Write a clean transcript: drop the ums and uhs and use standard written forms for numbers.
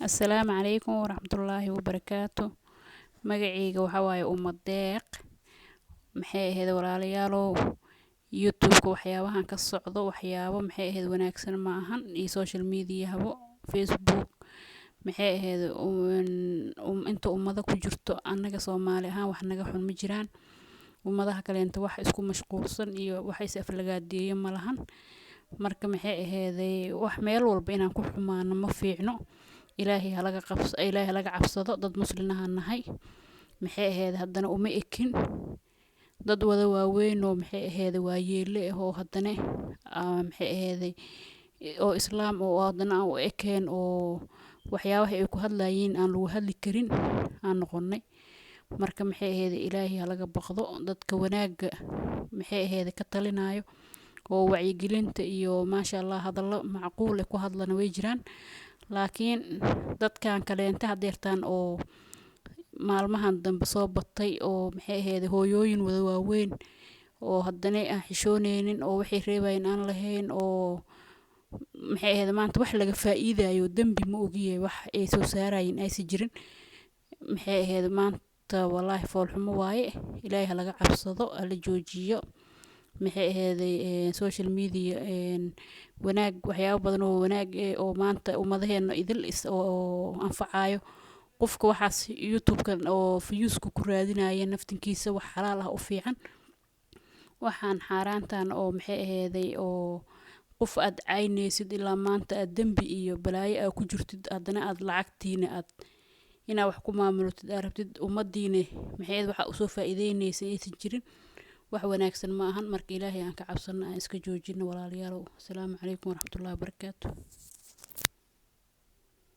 السلام عليكم ورحمة الله وبركاته. magacayga waxa waaye Umad Deeq. maxay ahayd walaalayaalow youtube-ka waxyaabahan ka socdo waxyaabo maxay ahayd wanaagsan ma ahan iyo social media habo facebook maxay ahayd inta ummada ku jirto annaga Soomaali ahaan wax naga xun ma jiraan ummadaha kale inta wax isku mashquulsan iyo waxay is aflagaadeeyeen ma lahan marka maxay ahayd wax meel walba inaan ku xumaano ma fiicno ilaahay laga cabsado dad muslinaha nahay maxay ahayd haddana uma ekin dad wada waaweyn oo maxay ahayd waa yeele oo haddana maxay ahayd oo islaam oo haddana u ekeen oo waxyaabaha ay ku hadlayeen aan lagu hadli karin aan noqonay marka maxay ahayd ilaahay laga baqdo dadka wanaaga maxay ahayd ka talinayo oo wacyigelinta iyo maasha Allah hadallo macquul ah ku hadlana way jiraan laakiin dadkan kaleenta hadeertaan oo maalmahan dambe soo batay oo maxay ahayd hooyooyin wada waaweyn oo haddana aan xishooneynin oo waxay reebayeen aan lahayn oo maxay ahayd maanta wax laga faa'iidayo dambi ma ogiye wax ay soo saarayeen ay si jirin maxay ahayd maanta wallahi fool xumo waaye ilaahay laga cabsado la joojiyo maxay ahayd social media wanaag waxyaabo badan oo wanaag oo maanta ummadaheena idil oo anfacayo qofka waxaas youtube-kan oo views-ku ku raadinaya naftinkiisa wax xalaal ah u fiican waxaan xaaraantan oo maxay ahayd oo qof aad caynaysid ilaa maanta aad dambi iyo balaayo aad ku jirtid haddana aad lacagtiina aad inaa wax ku maamultid aad rabtid ummadiina maxay ahayd waxa u soo faa'iideynaysa aysan jirin wax wanaagsan ma ahan marka ilaahay aan ka cabsano aan iska joojino walaalayaal. Assalaamu calaykum waraxmatullaahi wabarakaatuh.